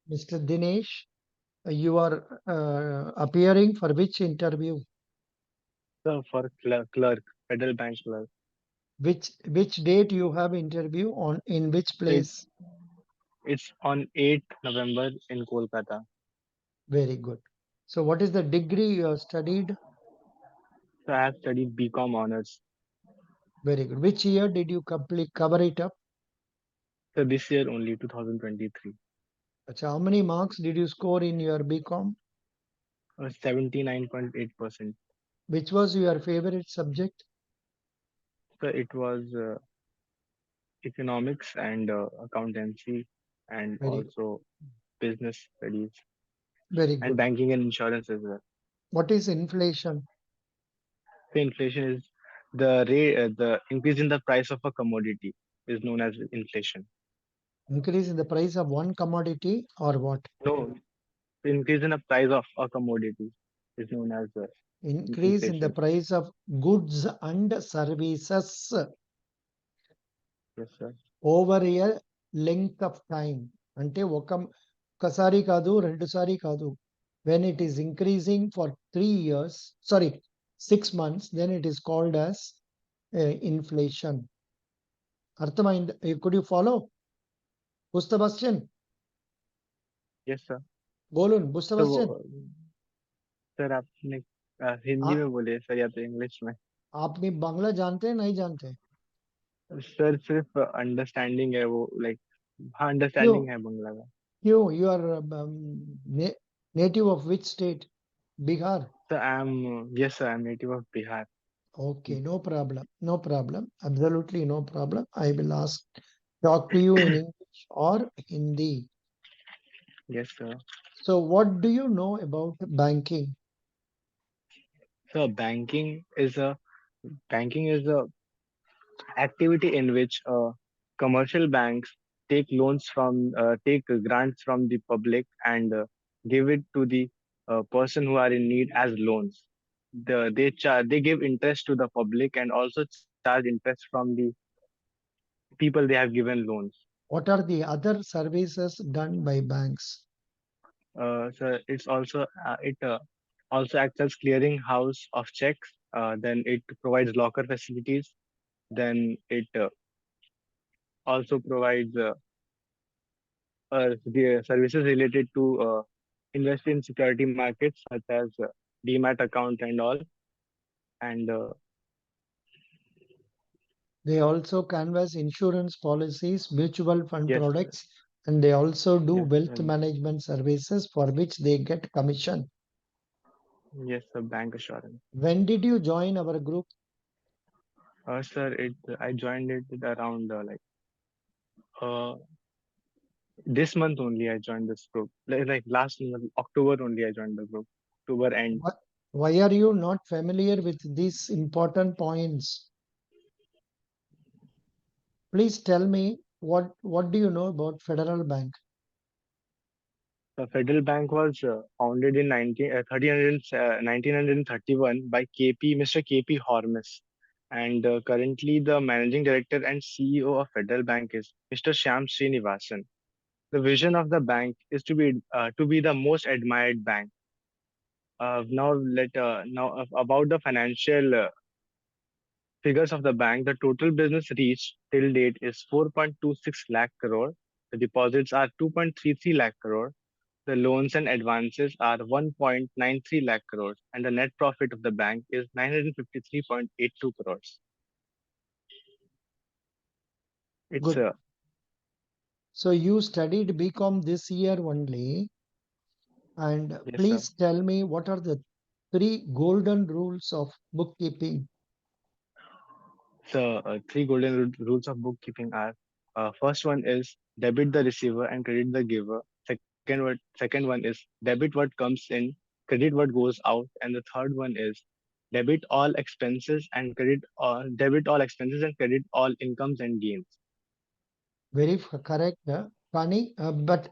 Mr. Dinesh, you are appearing for which interview? So for clerk, federal bank clerk. Which date you have interview on in which So place? it's on 8th November in Kolkata. Very good. So what is the degree you have studied? So I have studied BCom honors. Very good. Which year did you complete cover it up? So this year only 2023. So how many marks did you score in your BCom? 79.8%. Which was your favorite subject? So it was economics and accountancy and Very good. also business studies Very and good. banking and insurance as well. What is inflation? So inflation is the rate, the increase in the price of a commodity is known as inflation. Increase in the price of one commodity or what? No, the increase in the price of a commodity is known as Increase in the inflation. price of goods and services Yes, sir. over a length of time. అంటే ఒకసారి కాదు రెండుసారి కాదు. When it is increasing for 3 years, sorry, 6 months, then it is called as inflation. అర్థమైంది? Could you follow? Sebastian, Yes, sir. बोलून तो Sebastian. Sir आपने हिंदी में बोले सर या तो इंग्लिश में? आपने बांग्ला जानते हैं नहीं जानते? सर सिर्फ अंडरस्टैंडिंग है वो लाइक, हाँ क्यों अंडरस्टैंडिंग है बंगला का. क्यों you are native of which state? Bihar. So I'm yes sir, I'm native of Bihar. Okay, no problem. No problem. Absolutely no problem. I will talk to you in English or Hindi. Yes sir. So, what do you know about banking? So banking is a activity in which commercial banks take grants from the public and give it to the person who are in need as loans. They give interest to the public and also charge interest from the people they have given loans. What are the other services done by banks? So it also acts as clearing house of checks. Then it provides locker facilities. Then it also provides the services related to invest in security markets such as demat account and all. And They also canvass insurance policies, mutual fund yes, products, and they also do yes, wealth management services for which they get commission. yes, bank assurance. When did you join our group? Sir, it I joined it around uh, this month only. I joined this group like last month, October only. I joined the group. October end. Why are you not familiar with these important points? Please tell me what do you know about Federal Bank? The Federal Bank was founded in 1931 by Mr. KP Hormus. And currently, the managing director and CEO of Federal Bank is Mr. Shyam Srinivasan. The vision of the bank is to be the most admired bank. Now about the financial figures of the bank. The total business reached till date is 4.26 lakh crore. The deposits are 2.33 lakh crore. The loans and advances are 1.93 lakh crores, and the net profit of the bank is 953.82 crores. It's Good. So you studied BCom this year only, and yes, sir. please tell me what are the 3 golden rules of bookkeeping? So three golden rules of bookkeeping are: first one is debit the receiver and credit the giver. Second one is debit what comes in, credit what goes out, and the third one is debit all expenses and credit all incomes and gains. Very correct. Funny, but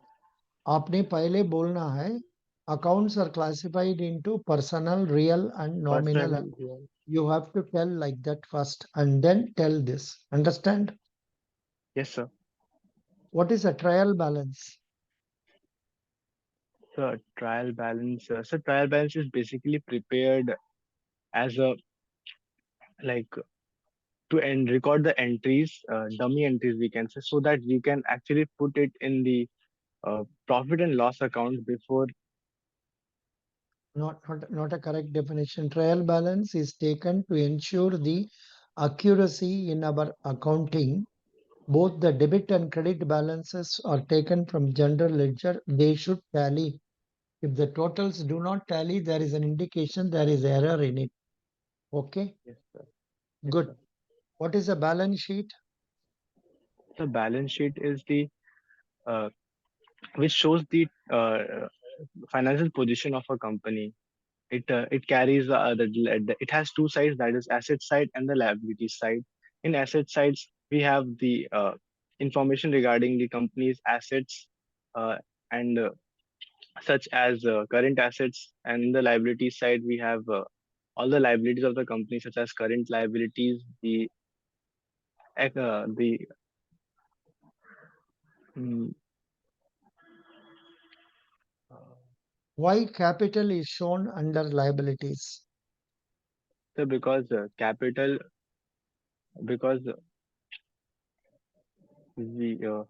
आपने पहले बोलना है accounts are classified into personal, real, and nominal. Personal, You have to tell like that first and then tell this. Understand? yes, sir. What is a trial balance? So trial balance. So trial balance is basically prepared as a like to record the entries, dummy entries we can say, so that we can actually put it in the profit and loss account before. Not a correct definition. Trial balance is taken to ensure the accuracy in our accounting. Both the debit and credit balances are taken from general ledger. They should tally. If the totals do not tally, there is an indication there is error in it. Okay, Yes, sir. Yes, good. sir. What is a balance sheet? The balance sheet is the uh, which shows the financial position of a company. It carries it has two sides, that is asset side and the liability side. In asset sides, we have the information regarding the company's assets uh, and such as current assets, and in the liability side we have all the liabilities of the company such as current liabilities, the mm, Why capital is shown under liabilities? so because capital because the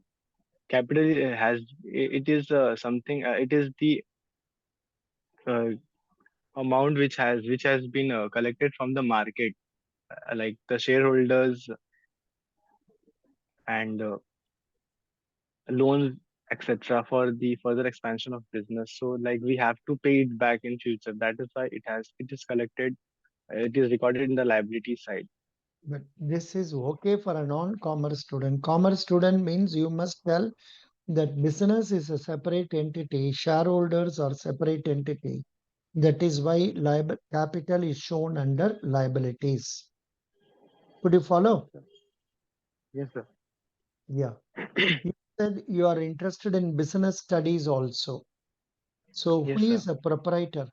capital has it is something it is the uh, amount which has been collected from the market, like the shareholders and loans, etc., for the further expansion of business. So like we have to pay it back in future. That is why it is collected, it is recorded in the liability side. But this is okay for a non-commerce student. Commerce student means you must tell that business is a separate entity, shareholders are separate entity. That is why capital is shown under liabilities. Could you follow? Yes, sir. Yeah. You said you are interested in business studies also. So who Yes, sir. is a proprietor?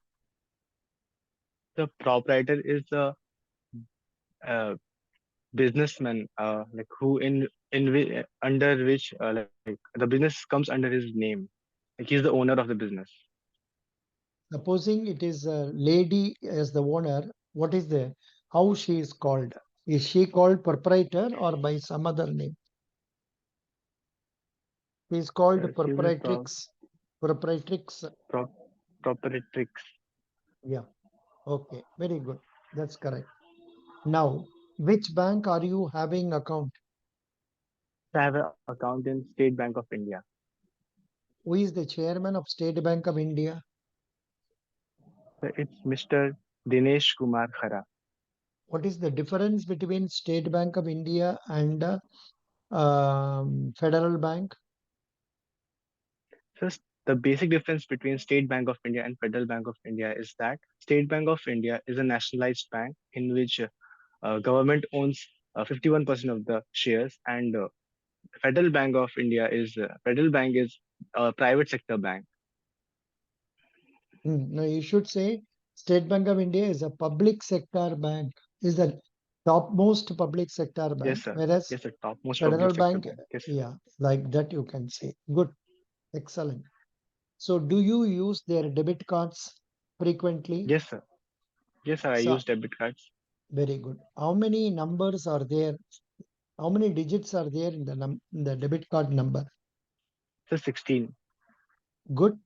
The proprietor is the uh, businessman, like who under which like the business comes under his name. Like he's the owner of the business. Supposing it is a lady as the owner, what is the how she is called? Is she called proprietor or by some other name? She is called She's a proprietrix. Proprietrix. prop, proprietrix. Yeah. Okay. Very good. That's correct. Now, which bank are you having account? I have an account in State Bank of India. Who is the chairman of State Bank of India? So it's Mr. Dinesh Kumar Khara. What is the difference between State Bank of India and Federal Bank? So the basic difference between State Bank of India and Federal Bank of India is that State Bank of India is a nationalized bank in which government owns 51% of the shares, and Federal Bank is a private sector bank. No, you should say State Bank of India is a public sector bank, is the topmost public sector Yes, bank, sir. whereas Yes, sir. Topmost public Federal sector Bank, bank. Yes, sir. yeah, like that you can say. Good, excellent. So, do you use their debit cards frequently? Yes, sir. Yes, sir. I So, use debit cards. very good. How many numbers are there? How many digits are there in in the debit card number? So 16. Good.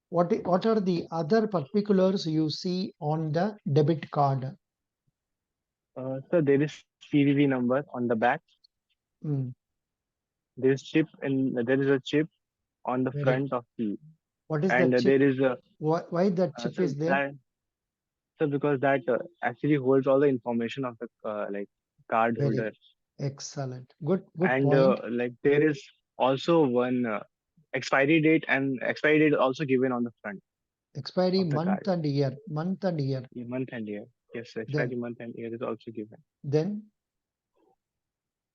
What are the other particulars you see on the debit card? So there is CVV number on the back. Mm, There is a chip on the very. front of the, What is the and chip? there is a Why that chip so is there? that so because that actually holds all the information of the like card Very holder, excellent. Good and point. like there is also one expiry date also given on the front Expiry of the month card. and year, month and year. The month and year. Yes, so expiry Then, month and year is also given. then,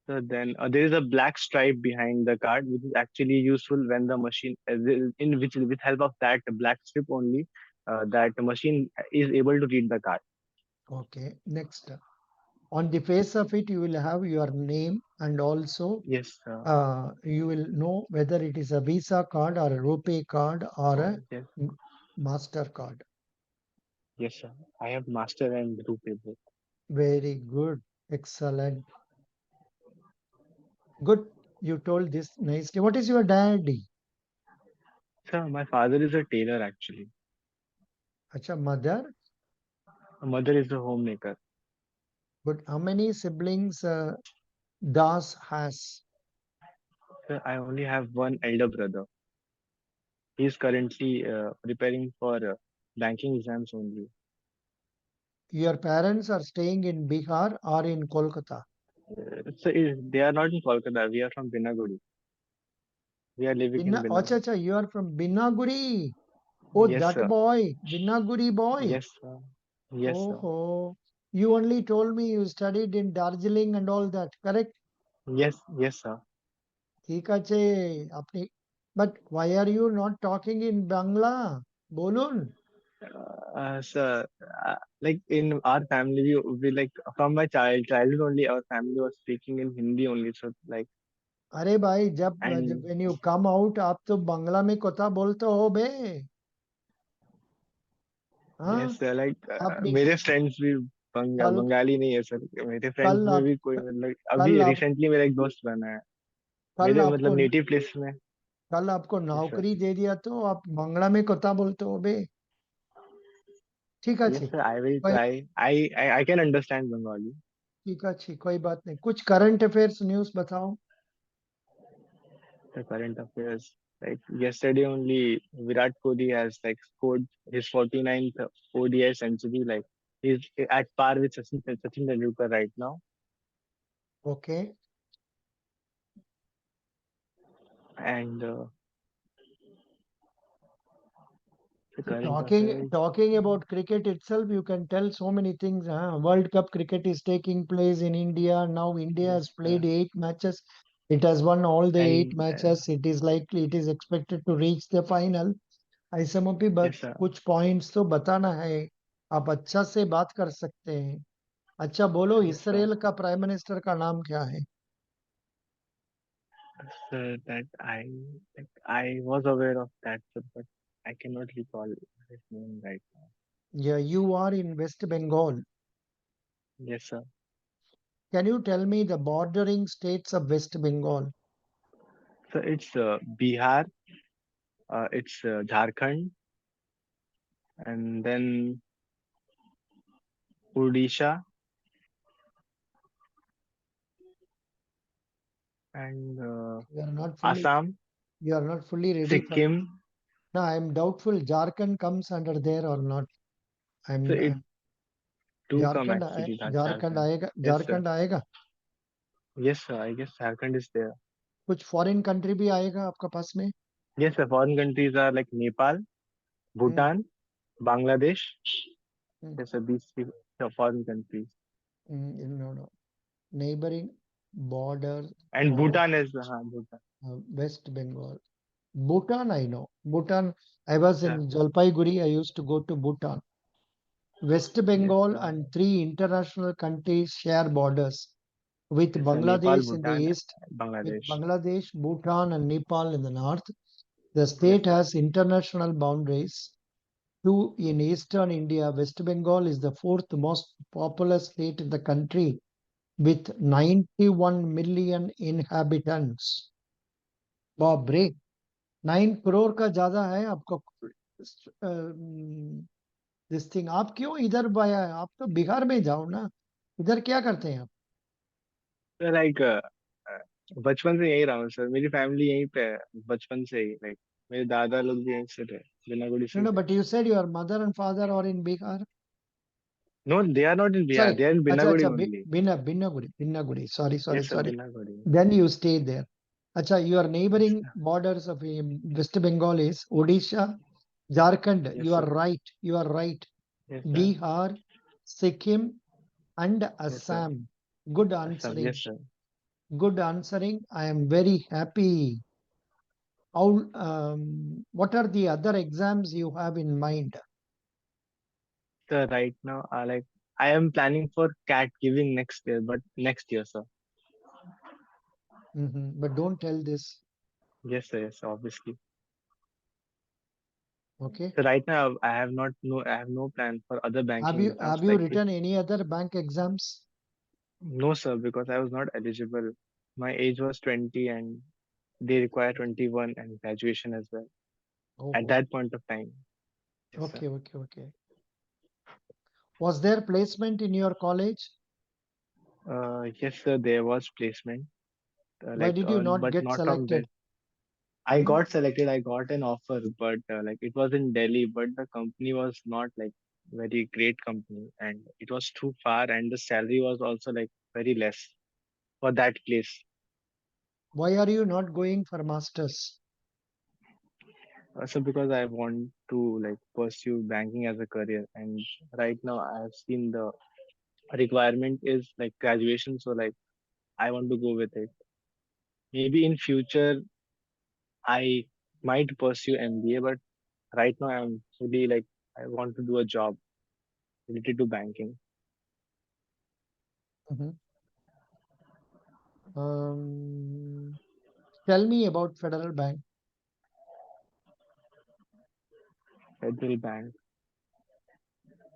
So then there is a black stripe behind the card, which is actually useful when the machine, in which with help of that black strip only, that the machine is able to read the card. okay. Next, On the face of it, you will have your name, and also Yes, sir. you will know whether it is a Visa card or a RuPay card or a Yes, Master card. yes, sir. I have master and rupee both. Very good. Excellent. Good. You told this nicely. What is your daddy? Sir, my father is a tailor actually. Acha, mother. My mother is a homemaker. Good. How many siblings Das has? Sir, I only have one elder brother. He is currently preparing for banking exams only. Your parents are staying in Bihar or in Kolkata? They are not in Kolkata. We are from Binagudi. We are living in Acha, Binagudi. acha, you are from Binaguri. Oh, Yes, that sir. boy, Binaguri boy. Yes, sir. Yes, sir. Oh, you only told me you studied in Darjeeling and all that, correct? Yes, yes, sir. ঠিক আছে আপনি, but why are you not talking in Bangla? বলুন। Sir, like in our family, we like from my childhood only, our family was speaking in Hindi only. So like, अरे भाई जब and when you come out आप तो बांग्ला में কথা बोलते हो बे। yes, हाँ sir, like आपने मेरे friends भी कल बंगाली नहीं है सर। मेरे friends कल में आप भी कोई मतलब कल अभी आप recently मेरा एक दोस्त बना है कल मेरे आपको मतलब native place में। कल आपको Yes, sir. नौकरी दे दिया तो आप बांग्ला में কথা बोलते हो बे। ঠিক Yes, আছে sir. I will कोई try. I can understand Bengali. ठीक है कोई बात नहीं, कुछ करंट अफेयर्स न्यूज़ बताओ। The current affairs. Like yesterday only, Virat Kohli has like scored his 49th ODI century. Like he's at par with Sachin Tendulkar right now. Okay. And the So current talking affairs. talking about cricket itself, you can tell so many things. Huh? World Cup cricket is taking place in India now. India Yes, has played 8 matches. It has won all the eight and matches. It is likely, it is expected to reach the final. ऐसे में भी yes, बस sir. कुछ points तो बताना है। आप अच्छा से बात कर सकते हैं। अच्छा बोलो, Yes, sir. इसराइल का प्राइम मिनिस्टर का नाम क्या है? Sir, that I was aware of that, sir, but I cannot recall his name right now. Yeah, you are in West Bengal. Yes, sir. Can you tell me the bordering states of West Bengal? So it's Bihar, it's Jharkhand, and then Odisha, and You are not fully Assam, you are not fully ready for. Sikkim. No, I'm doubtful Jharkhand comes under there or not. So it I'm do come actually that Jharkhand Jharkhand. आएगा, Yes, sir. Jharkhand आएगा। Yes, sir. I guess Jharkhand is there. कुछ foreign country भी आएगा आपका पास में? Yes, sir. Foreign countries are like Nepal, hmm, Bhutan, Bangladesh. Hmm, Yes, sir. These three are foreign countries. no, no. Neighboring border And of Bhutan is Bhutan. West Bengal. Bhutan, I know. Bhutan, I was Sir. in Jalpaiguri. I used to go to Bhutan. West Yes, Bengal sir. and three international countries share borders with Yes, sir. Nepal, Bangladesh in the Bhutan, east, with Bangladesh. Bangladesh, Bhutan, and Nepal in the north. The Yes, state sir. has international boundaries. Two in eastern India, West Bengal is the fourth most populous state in the country with 91 million inhabitants. बाप रे, 9 करोड़ का ज्यादा है आपका। This thing आप क्यों इधर आया है? आप तो बिहार में जाओ ना, इधर क्या करते हैं आप? So like बचपन से यही रहा हूँ सर। मेरी फैमिली यहीं पे है बचपन से ही। लाइक मेरे दादा लोग भी यहीं से थे, बिनागुड़ी No, से no, थे। but you said your mother and father are in Bihar. No, they are not in Bihar. Sorry, They are in acha, Binagudi acha, only. Binnaguri. Sorry, sorry, Yes, sir. sorry. Binagudi. Then you stay there. Acha, your Yes, neighboring sir. borders of West Bengal is Odisha, Jharkhand. Yes, You are sir. right. You are right. Yes, sir. Bihar, Sikkim, and Yes, sir. Assam. Good Assam. answering. Yes, sir. Good answering. I am very happy. How? What are the other exams you have in mind? Sir, right now, like I am planning for cat giving next year, but next year, sir. But don't tell this. Yes, sir. Yes, sir, obviously. Okay. So right now, I have no plan for other Have banking you exams. have you Like if written any other bank exams? no, sir, because I was not eligible. My age was 20, and they require 21 and graduation as well. At Oh, that point of time, yes, sir. okay, okay, okay. Was there placement in your college? Yes, sir. There was placement, Why did you not but get not from selected? West. I got selected. I got an offer, but like it was in Delhi, but the company was not like very great company, and it was too far, and the salary was also like very less for that place. Why are you not going for masters? So because I want to like pursue banking as a career, and right now I have seen the requirement is like graduation, so like I want to go with it. Maybe in future I might pursue MBA, but right now I'm fully like I want to do a job related to banking. Mhm. Um, Tell me about Federal Bank. Federal Bank.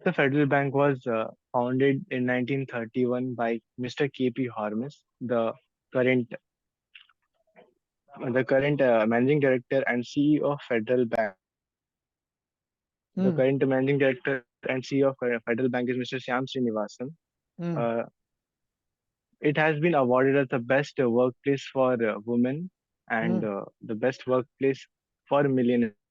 The Federal Bank was founded in 1931 by Mr. K.P. Hormus, current the current managing director and CEO of Federal Bank. The Mm, current managing director and CEO of Federal Bank is Mr. Shyam Srinivasan. mm, Uh, it has been awarded as the best workplace for women and mm, the best workplace for millennials.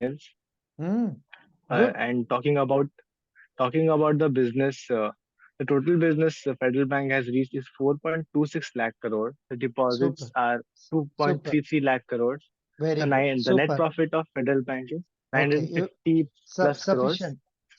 mm. Good. And talking about the business, the total business Federal Bank has reached is 4.26 lakh crore. The deposits Super. are Super. 2.33 lakh crores. Very good. The net Super. profit of Federal Bank is Okay. 950 plus crores. Sufficient.